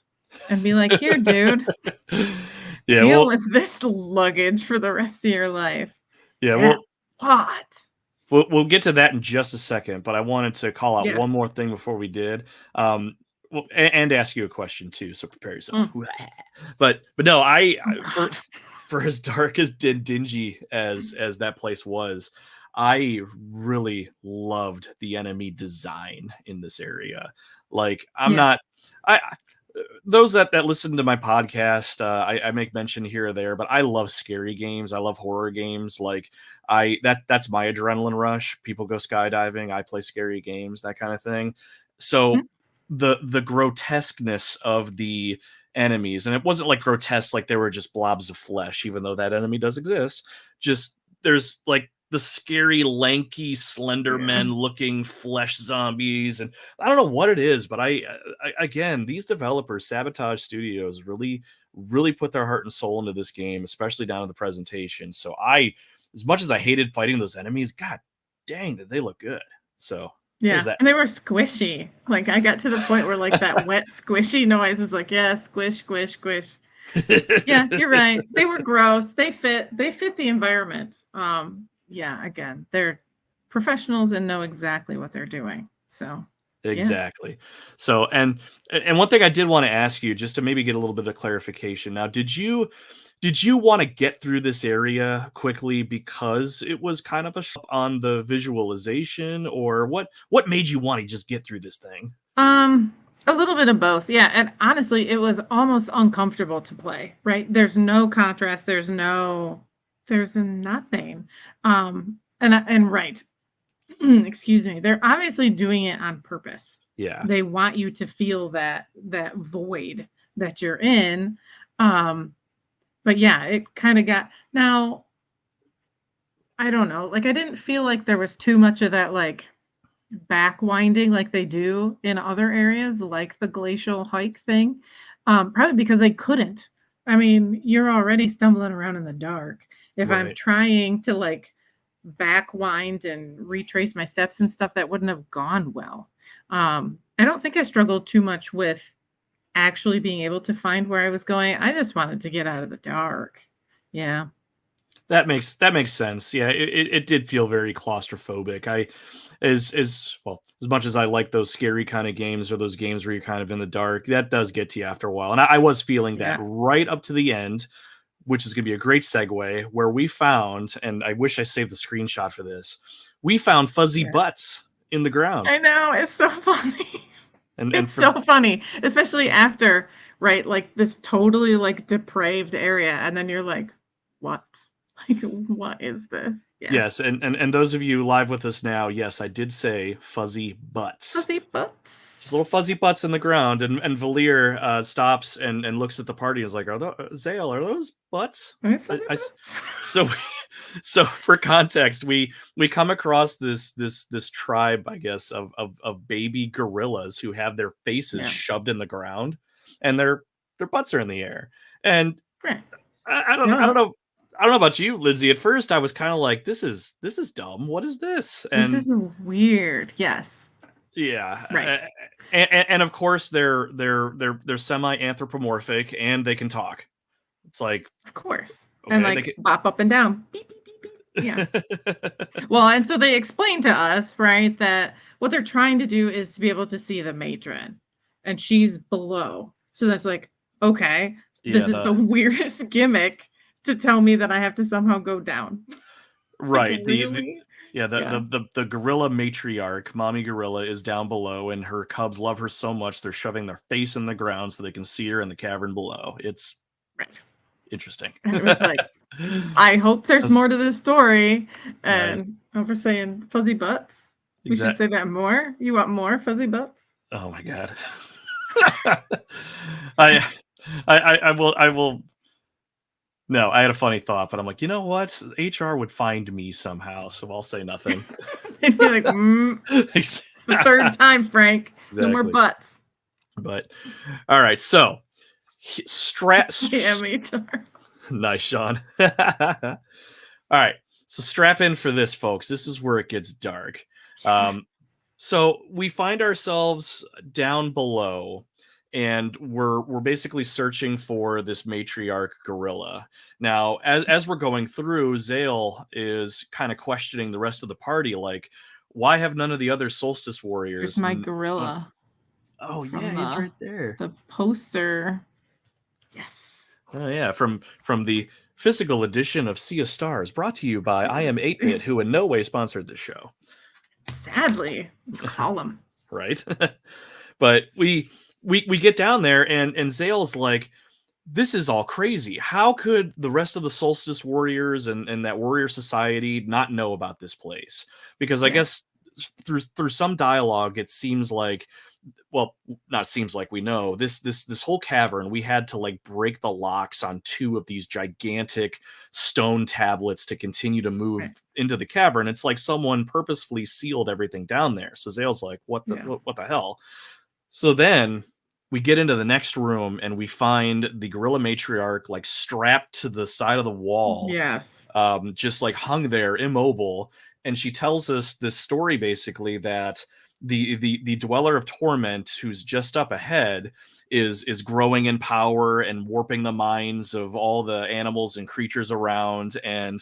and be like, "Here, dude, Yeah, deal well, with this luggage for the rest of your life." yeah, Yeah. well, What? we'll get to that in just a second, but I wanted to call out Yeah. one more thing before we did, well, and ask you a question too, so prepare yourself. Mm. But no, Oh for god. for as dark as dingy as that place was, I really loved the enemy design in this area. Like, I'm Yeah. not I those that listen to my podcast, I make mention here or there, but I love scary games. I love horror games. Like that's my adrenaline rush. People go skydiving. I play scary games, that kind of thing. So Mhm. the grotesqueness of the enemies, and it wasn't like grotesque like they were just blobs of flesh, even though that enemy does exist. Just there's like the scary, lanky, slender Yeah. men looking flesh zombies, and I don't know what it is, but again, these developers, Sabotage Studios, really put their heart and soul into this game, especially down to the presentation. So as much as I hated fighting those enemies, god dang, did they look good. So there's Yeah, that. and they were squishy. Like, I got to the point where, like, that wet, squishy noise was like, "Yeah, squish, squish, squish." Yeah, you're right. They were gross. They fit the environment. Yeah, again, they're professionals and know exactly what they're doing. So, yeah. Exactly. So, and one thing I did want to ask you, just to maybe get a little bit of clarification. Now, did you want to get through this area quickly because it was kind of on the visualization, or what made you want to just get through this thing? Um, a little bit of both. Yeah, and honestly, it was almost uncomfortable to play, right? There's no contrast, there's nothing. And right. Excuse me. They're obviously doing it on purpose. Yeah. They want you to feel that void that you're in. Um, but yeah, it kind of got now, I don't know. Like I didn't feel like there was too much of that like back winding like they do in other areas, like the glacial hike thing. Probably because they couldn't. I mean, you're already stumbling around in the dark. If I'm Right. trying to like back wind and retrace my steps and stuff, that wouldn't have gone well. I don't think I struggled too much with actually being able to find where I was going. I just wanted to get out of the dark. Yeah. That makes sense. Yeah, it did feel very claustrophobic. I as well, as much as I like those scary kind of games or those games where you're kind of in the dark, that does get to you after a while. And I was feeling that Yeah. right up to the end, which is going to be a great segue, where we found, and I wish I saved the screenshot for this, we found fuzzy Yeah. butts in the ground. I know, it's so funny. And It's for so funny, especially after, right, like this totally like depraved area, and then you're like, what? Like, what is this? Yeah. yes, and those of you live with us now, yes, I did say fuzzy butts. Fuzzy Just butts. little fuzzy butts in the ground, and Valir stops and looks at the party and is like, "Are those Zale? Are those butts?" Nice I, fuzzy I s- butts. so so for context, we come across this tribe, I guess, of baby gorillas who have their faces Yeah. shoved in the ground, and their butts are in the air. And Right. I Duh. don't know. I don't know about you, Lindsay. At first, I was kind of like, this is dumb. What is this?" This And is weird. Yes. yeah, Right. and of course they're semi anthropomorphic and they can talk. It's like Of course. And okay, they like can. bop up and down. Beep, beep, beep, beep. Yeah. Well, and so they explain to us, right, that what they're trying to do is to be able to see the matron, and she's below. So that's like, okay, this Yeah, is the the weirdest gimmick to tell me that I have to somehow go down. Like, right the really? yeah Yeah. the gorilla matriarch, mommy gorilla, is down below, and her cubs love her so much they're shoving their face in the ground so they can see her in the cavern below. It's Right. interesting. And it was like, I hope there's That's more to this story. nice. And over saying fuzzy butts. We should Exact. say that more. You want more fuzzy butts? Oh my god. I, I will. No, I had a funny thought, but I'm like, you know what? HR would find me somehow, so I'll say nothing. They'd be like, the third time, Frank. No more Exactly. butts. But all right, so strap. Damn HR. Nice, Sean. All right, so strap in for this, folks. This is where it gets dark. Yeah. So we find ourselves down below, and we're basically searching for this matriarch gorilla. Now, as we're going through, Zale is kind of questioning the rest of the party, like, why have none of the other solstice Here's warriors? my gorilla Oh yeah, from he's right there. the poster. Yes. Oh yeah, from the physical edition of Sea of Stars, brought to you by I Am Yes. 8-Bit, who in no way sponsored this show. Sadly, let's call him. Right? But we get down there, and Zale's like, this is all crazy. How could the rest of the Solstice Warriors and that warrior society not know about this place? Because I Yeah. guess through some dialogue, it seems like, well, not seems like, we know this whole cavern, we had to like break the locks on two of these gigantic stone tablets to continue to move Right. into the cavern. It's like someone purposefully sealed everything down there. So Zale's like, Yeah. what the hell? So then we get into the next room and we find the gorilla matriarch like strapped to the side of the wall, Yes. just like hung there immobile. And she tells us this story basically that the dweller of torment, who's just up ahead, is growing in power and warping the minds of all the animals and creatures around. And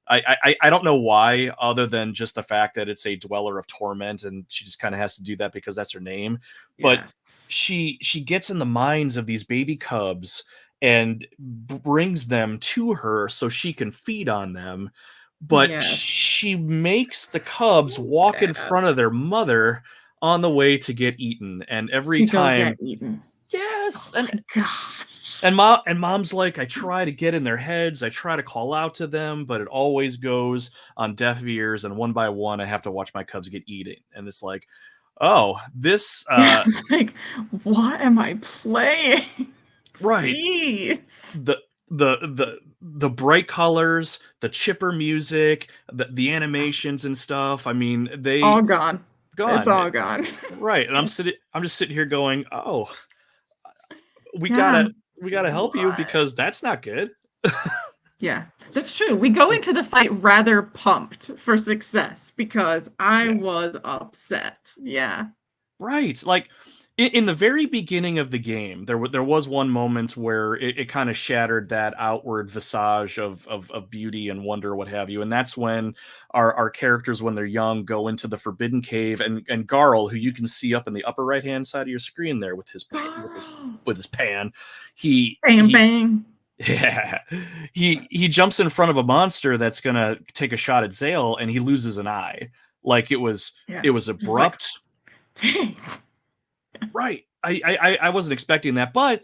I don't know why, other than just the fact that it's a dweller of torment, and she just kind of has to do that because that's her name. But Yes. she gets in the minds of these baby cubs and brings them to her so she can feed on them. But Yes. she makes the cubs walk in Bad. front of their mother on the way to get eaten, and every To go time, get eaten. yes, Oh my gosh. and mom's like, I try to get in their heads, I try to call out to them, but it always goes on deaf ears, and one by one I have to watch my cubs get eaten. And it's like, oh, this Yeah, it's like, what am I playing? right, Please. the the bright colors, the chipper music, the animations and stuff. I mean, All they gone. It's gone. all gone. Right. And I'm just sitting here going, oh, we Yeah. gotta help you What? because that's not good. Yeah, that's true. We go into the fight rather pumped for success because I Yeah. was upset. Yeah. Right. Like, in the very beginning of the game, there was one moment where it kind of shattered that outward visage of beauty and wonder, what have you, and that's when our characters, when they're young, go into the Forbidden Cave, and Garl, who you can see up in the upper right hand side of your screen there with his Girl. with his pan, he Bang he bang. yeah, he jumps in front of a monster that's gonna take a shot at Zale, and he loses an eye. Like Yeah. it was Just like, abrupt. dang. Right. I wasn't expecting that, but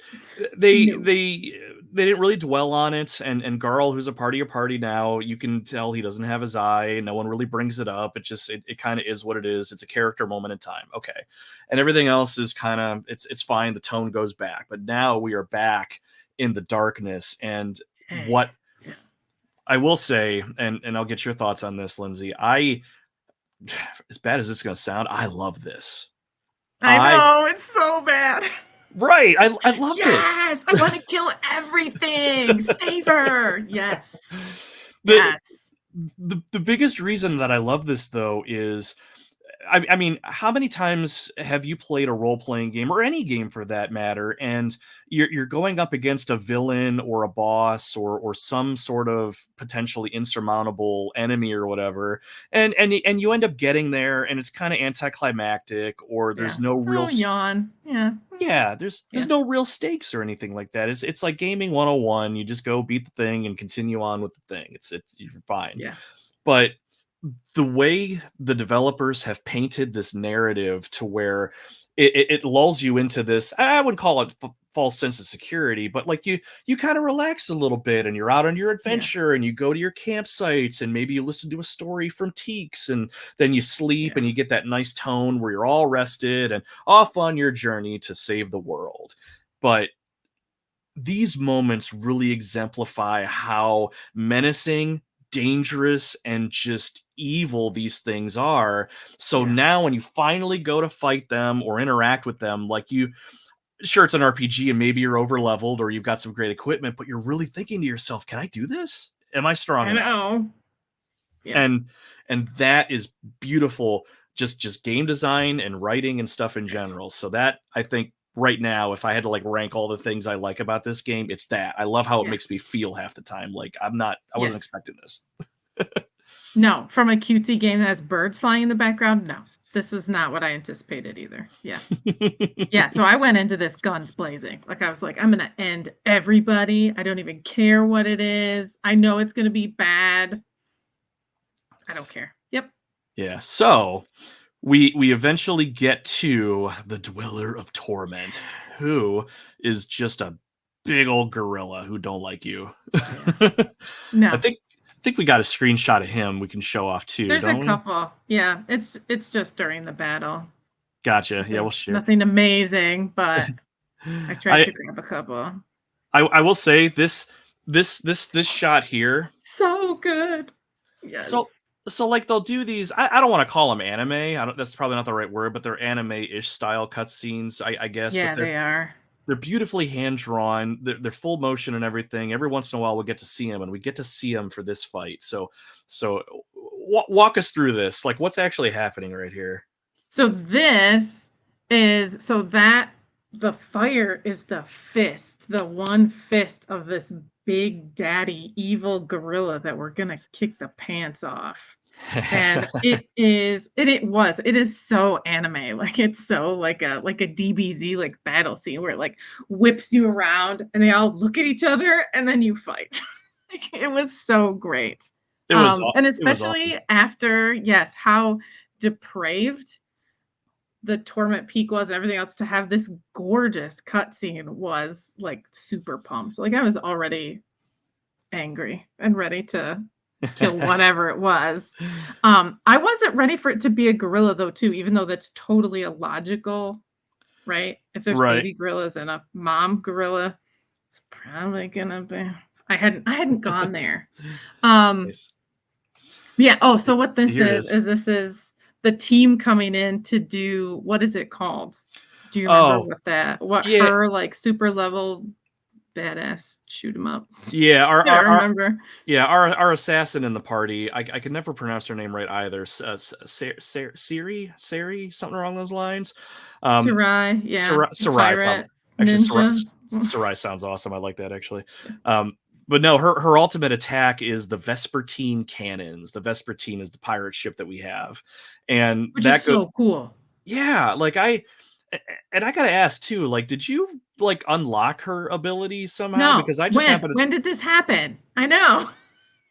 they No. they they didn't really dwell on it. And Garl, who's a part of your party now, you can tell he doesn't have his eye. No one really brings it up. It kind of is what it is. It's a character moment in time. Okay, and everything else is kind of it's fine. The tone goes back, but now we are back in the darkness. And Dang. what I will say, and I'll get your thoughts on this, Lindsay. As bad as this is going to sound, I love this. I I know, it's so bad. Right. I love this. Yes, I want to kill everything. Save her. Yes. The Yes. the biggest reason that I love this though is I mean, how many times have you played a role-playing game or any game for that matter, and you're going up against a villain or a boss or some sort of potentially insurmountable enemy or whatever, and you end up getting there and it's kind of anticlimactic, or Yeah. there's no real Oh, yawn. Yeah. yeah, there's Yeah. no real stakes or anything like that. It's like gaming 101. You just go beat the thing and continue on with the thing. It's you're fine. Yeah. But the way the developers have painted this narrative to where it lulls you into this, I wouldn't call it false sense of security, but like you kind of relax a little bit and you're out on your Yeah. adventure and you go to your campsites and maybe you listen to a story from Teeks, and then you sleep Yeah. and you get that nice tone where you're all rested and off on your journey to save the world. But these moments really exemplify how menacing, dangerous, and just evil these things are. So Yeah. now when you finally go to fight them or interact with them, like sure, it's an RPG and maybe you're over leveled or you've got some great equipment, but you're really thinking to yourself, can I do this? Am I strong I enough? know. Yeah. And that is beautiful, just game design and writing and stuff in Right. general. So that, I think, right now, if I had to like rank all the things I like about this game, it's that. I love how it Yeah. makes me feel half the time. Like I wasn't Yes. expecting this. No, from a cutesy game that has birds flying in the background, no. This was not what I anticipated either. Yeah. Yeah, so I went into this guns blazing. Like, I was like, "I'm gonna end everybody. I don't even care what it is. I know it's gonna be bad. I don't care." Yep. Yeah. So we eventually get to the Dweller of Torment, who is just a big old gorilla who don't like you. Yeah. I No. think we got a screenshot of him we can show off too, There's a don't we? couple. Yeah, it's just during the battle. Gotcha. Yeah, we'll share. Nothing amazing, but I tried I to grab a couple. I will say this shot here. So good. Yes. So like they'll do these. I don't want to call them anime. I don't. That's probably not the right word, but they're anime-ish style cutscenes, I guess. But Yeah, they are. they're beautifully hand drawn. They're full motion and everything. Every once in a while, we'll get to see them, and we get to see them for this fight. So walk us through this. Like, what's actually happening right here? So that the fire is the fist, the one fist of this big daddy evil gorilla that we're gonna kick the pants off. And it is so anime. Like, it's so like a DBZ like battle scene where it like whips you around and they all look at each other and then you fight. Like, it was so great. And It was awesome. especially after, yes, how depraved the Torment Peak was and everything else, to have this gorgeous cutscene was like super pumped. Like, I was already angry and ready to kill whatever it was. I wasn't ready for it to be a gorilla though, too, even though that's totally illogical, right? If there's Right. baby gorillas and a mom gorilla, it's probably gonna be. I hadn't gone there. Um, Nice. yeah. Oh, so what this Here it is this is the team coming in to do, what is it called? Do you remember Oh, what yeah. her like super level badass shoot 'em up. Yeah, I remember. our assassin in the party, I can never pronounce her name right either. Siri, something along those lines. Um, Sarai, yeah, the Sarai, probably. pirate Actually, ninja. Sarai sounds awesome. I like that actually. But no, her ultimate attack is the Vespertine cannons. The Vespertine is the pirate ship that we have, and Which is that goes. so cool. Yeah, and I gotta ask too. Like, did you like unlock her ability somehow? No, Because I just when? happen to. When did this happen? I know.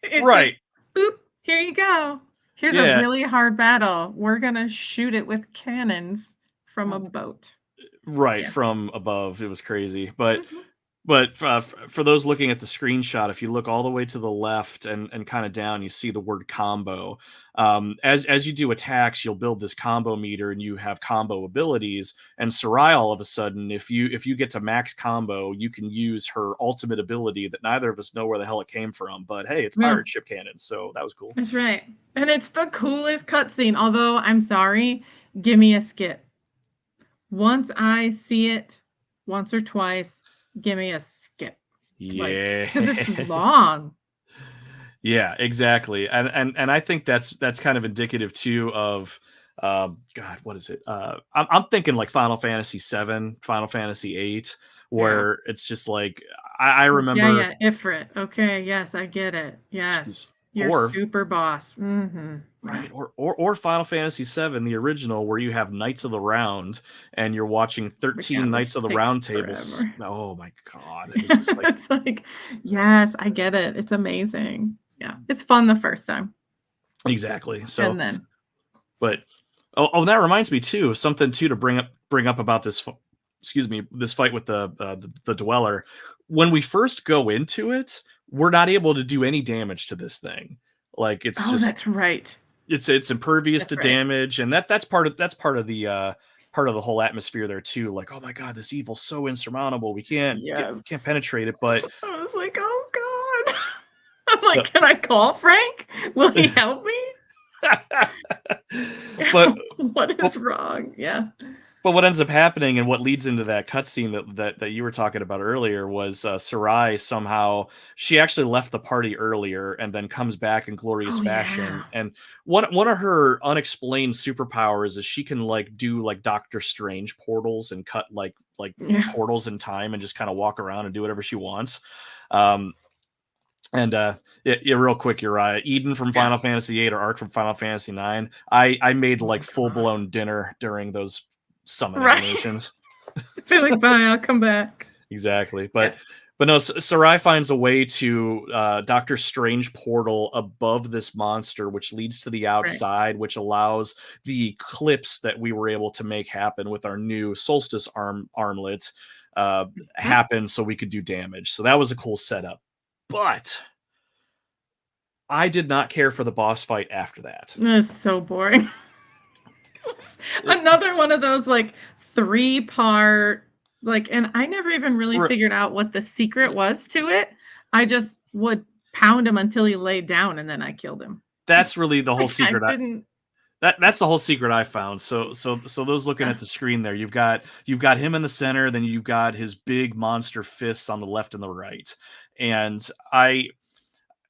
It just, Right. boop, here you go. Here's a Yeah. really hard battle. We're gonna shoot it with cannons from a r- boat. Right Yeah. from above. It was crazy, Mhm. but for those looking at the screenshot, if you look all the way to the left and kind of down, you see the word combo. As you do attacks, you'll build this combo meter, and you have combo abilities. And Sarai, all of a sudden, if you get to max combo, you can use her ultimate ability that neither of us know where the hell it came from. But hey, it's Yeah, pirate ship cannon, so that was cool. that's right. And it's the coolest cutscene, although I'm sorry, give me a skip. Once I see it, once or twice, give me a skip. Like, Yeah. because it's long. Yeah, exactly. And I think that's kind of indicative too of God, what is it? I'm thinking like Final Fantasy 7, Final Fantasy 8, Yeah. where it's just like I Yeah, remember yeah, Ifrit. Okay, yes, I get it. jeez, Yes. Your or super boss. Mhm. Yeah. right, or Final Fantasy 7, the original, where you have Knights of the Round and you're watching My 13 God, Knights this of the takes Round tables. forever. Oh my God. It was just like It's like, yes, I get it. It's amazing. Yeah. It's fun the first time. exactly. So And then but that reminds me too, something too to bring up about this. Excuse me, this fight with the dweller. When we first go into it, we're not able to do any damage to this thing. Like it's oh, just that's right. it's impervious That's to right. damage, and that's part of the whole atmosphere there too. Like, oh my god, this evil's so insurmountable. Yes. Can't penetrate it. But I was like, "Oh god." I'm so, like, "Can I call Frank? Will he help me?" but What but is wrong? Yeah. But what ends up happening and what leads into that cutscene that you were talking about earlier was Sarai somehow she actually left the party earlier and then comes back in glorious Oh, fashion. yeah. And one of her unexplained superpowers is she can like do like Doctor Strange portals and cut like Yeah. portals in time and just kind of walk around and do whatever she wants. Um, and yeah, yeah, real quick, Uriah, Eden from Yeah. Final Fantasy 8 or Arc from Final Fantasy 9. I made Oh my like full god. blown dinner during those summon Right. animations. I feel like, "Bye, I'll come back." Exactly. Yeah. But no, Sarai finds a way to Doctor Strange portal above this monster, which leads to the Right. outside, which allows the eclipse that we were able to make happen with our new solstice armlets Mhm. happen so we could do damage. So that was a cool setup. But I did not care for the boss fight after that. That is so boring. Was It, another one of those, like, three-part, like, and I never even really r- figured out what the secret was to it. I just would pound him until he laid down, and then I killed him. that's really the whole Like, I secret. didn't. That's the whole secret I found. So those looking Yeah. at the screen there, you've got him in the center, then you've got his big monster fists on the left and the right. And I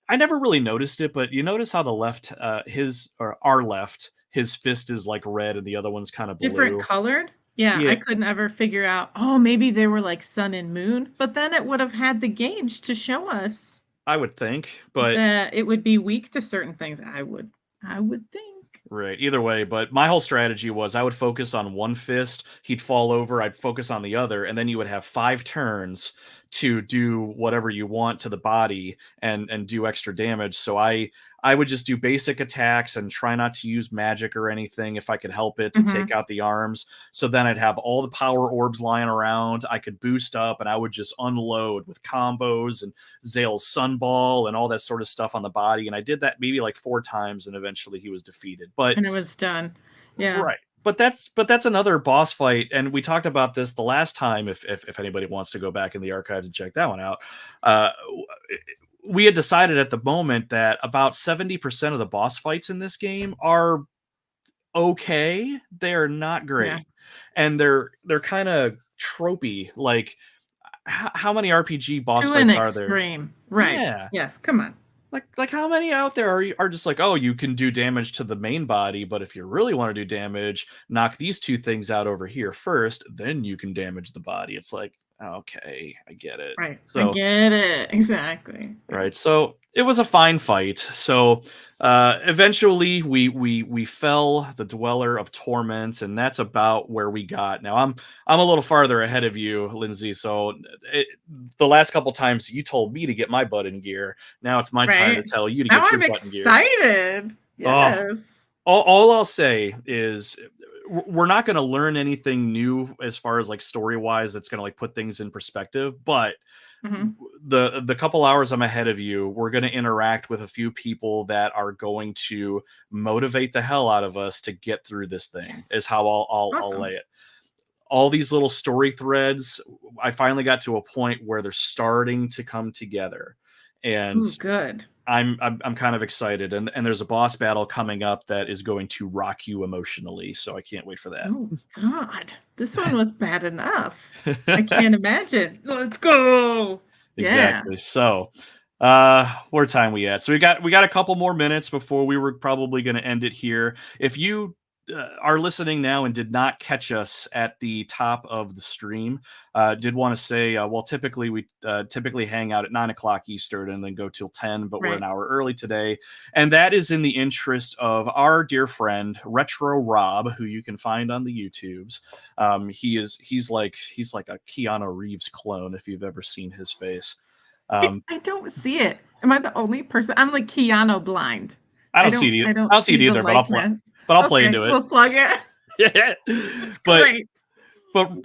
never really noticed it, but you notice how the left his or our left, his fist is like red and the other one's kind of Different blue. colored? Yeah, Yeah, I couldn't ever figure out, "Oh, maybe they were like sun and moon," but then it would have had the gauge to show us I would think, but that it would be weak to certain things. I would think. right. Either way, but my whole strategy was I would focus on one fist, he'd fall over, I'd focus on the other, and then you would have 5 turns to do whatever you want to the body and do extra damage. So I would just do basic attacks and try not to use magic or anything if I could help it to take Mhm. out the arms. So then I'd have all the power orbs lying around. I could boost up and I would just unload with combos and Zale's Sunball and all that sort of stuff on the body. And I did that maybe like 4 times and eventually he was defeated. But And it was done. Yeah. right. But that's another boss fight, and we talked about this the last time. If anybody wants to go back in the archives and check that one out, uh, we had decided at the moment that about 70% of the boss fights in this game are okay. They're not Yeah. great, and they're kind of tropey. Like how many RPG boss To an fights are there? extreme. Right. Yeah. Yes, come on. Like how many out there are just like, oh, you can do damage to the main body, but if you really want to do damage, knock these two things out over here first, then you can damage the body. It's like, okay, I get it. Right. I So get it. Exactly. Right. right. So it was a fine fight. So eventually we fell the Dweller of Torments, and that's about where we got. Now I'm a little farther ahead of you, Lindsay. So the last couple times you told me to get my butt in gear. Now it's my time to Right. tell you to Now get your I'm butt in gear. excited. Oh, Yes. all I'll say is we're not going to learn anything new as far as like story wise that's going to like put things in perspective, but Mhm. the couple hours I'm ahead of you, we're going to interact with a few people that are going to motivate the hell out of us to get through this thing. Yes. Is how I'll lay Awesome. it. All these little story threads, I finally got to a point where they're starting to come together, and Ooh, good. I'm kind of excited. And there's a boss battle coming up that is going to rock you emotionally, so I can't wait for that. Oh god. This one was bad enough. I can't imagine. Let's go. Yeah. Exactly. So, what time we at? So we got a couple more minutes before we were probably going to end it here. If you are listening now and did not catch us at the top of the stream, did want to say, well, typically we typically hang out at 9 o'clock Eastern and then go till 10, but we're an Right. hour early today, and that is in the interest of our dear friend Retro Rob, who you can find on the YouTubes. He's like a Keanu Reeves clone if you've ever seen his face. Um, I don't see it. Am I the only person? I'm like Keanu blind. I don't see it. I I don't don't see it see the either, but likeness. I'll play Okay, into it. we'll plug it. Yeah, That's but great.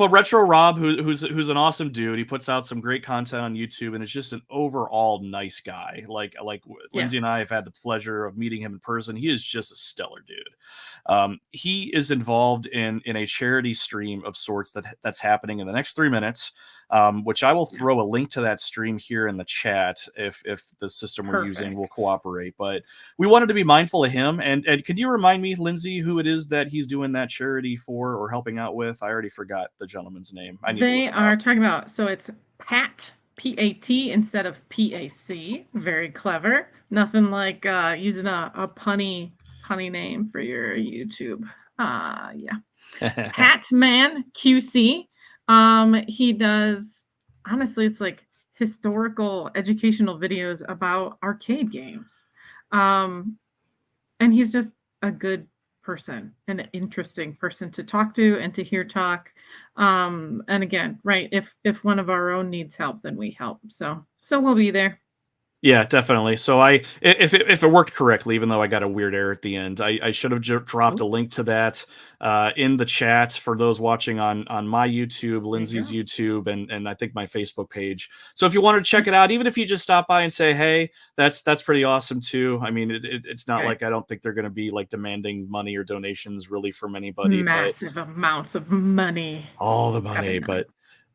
Retro Rob, who's an awesome dude. He puts out some great content on YouTube, and is just an overall nice guy. Like Yeah, Lindsay and I have had the pleasure of meeting him in person. He is just a stellar dude. He is involved in a charity stream of sorts that's happening in the next 3 minutes, which I will yeah. throw a link to that stream here in the chat if the system we're using will Perfect. cooperate. But we wanted to be mindful of him. And could you remind me, Lindsay, who it is that he's doing that charity for or helping out with? I already forgot the gentleman's name. I need to look They him up. are talking about so it's Pat, P-A-T instead of P-A-C. Very clever. Nothing like using a punny name for your YouTube. Yeah. PatmanQC. He does honestly, it's like historical educational videos about arcade games. Um, and he's just a good person and an interesting person to talk to and to hear talk. And again, right, if one of our own needs help, then we help. So we'll be there. Yeah, definitely. So if it worked correctly, even though I got a weird error at the end, I should have dropped a Oh, link to that in the chat for those watching on my YouTube, there you Lindsay's go. YouTube, and I think my Facebook page. So if you wanted to check it out, even if you just stop by and say, hey, that's pretty awesome too. I mean, it's not Right. like I don't think they're going to be like demanding money or donations really from anybody, but Massive amounts of money. all the Probably money, not. but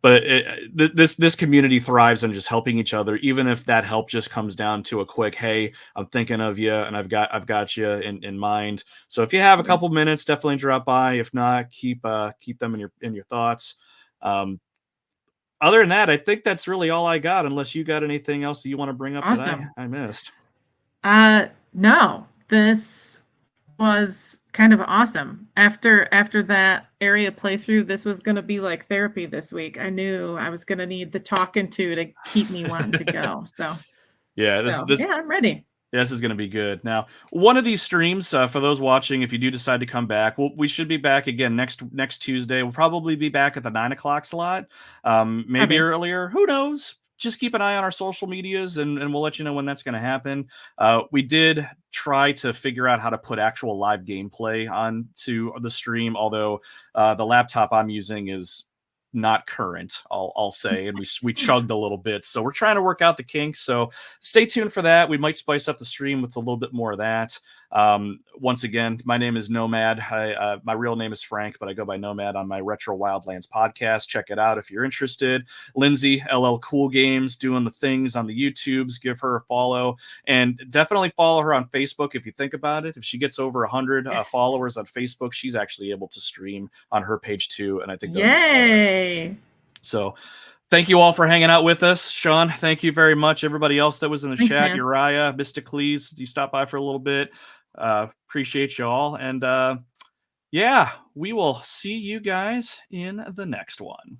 this community thrives on just helping each other, even if that help just comes down to a quick, "Hey, I'm thinking of you, and I've got you in mind." So if you have a Right. couple minutes, definitely drop by. If not, keep them in your thoughts. Um, Other than that, I think that's really all I got. Unless you got anything else that you want to bring up that Awesome. I missed. No, this was kind of awesome. After that area playthrough, this was gonna be like therapy this week. I knew I was gonna need the talking to keep me wanting to go. So Yeah, this so this yeah, I'm ready. Yeah, this is going to be good. Now, one of these streams, for those watching, if you do decide to come back, we should be back again next Tuesday. We'll probably be back at the 9 o'clock slot, maybe Probably. earlier. Who knows? Just keep an eye on our social medias, and we'll let you know when that's going to happen. We did try to figure out how to put actual live gameplay onto the stream, although the laptop I'm using is not current, I'll say, and we chugged a little bit, so we're trying to work out the kinks. So stay tuned for that. We might spice up the stream with a little bit more of that. Once again, my name is Nomad. My real name is Frank, but I go by Nomad on my Retro Wildlands podcast. Check it out if you're interested. Lindsay, LL Cool Games, doing the things on the YouTubes. Give her a follow, and definitely follow her on Facebook if you think about it. If she gets over 100 Yes. followers on Facebook, she's actually able to stream on her page too, and I think that'll be stellar. Yay. So Thank you all for hanging out with us. Sean, thank you very much. Everybody else that was in the Thanks, chat, man. Uriah, Mysticles, you stopped by for a little bit. Appreciate you all. And yeah, we will see you guys in the next one.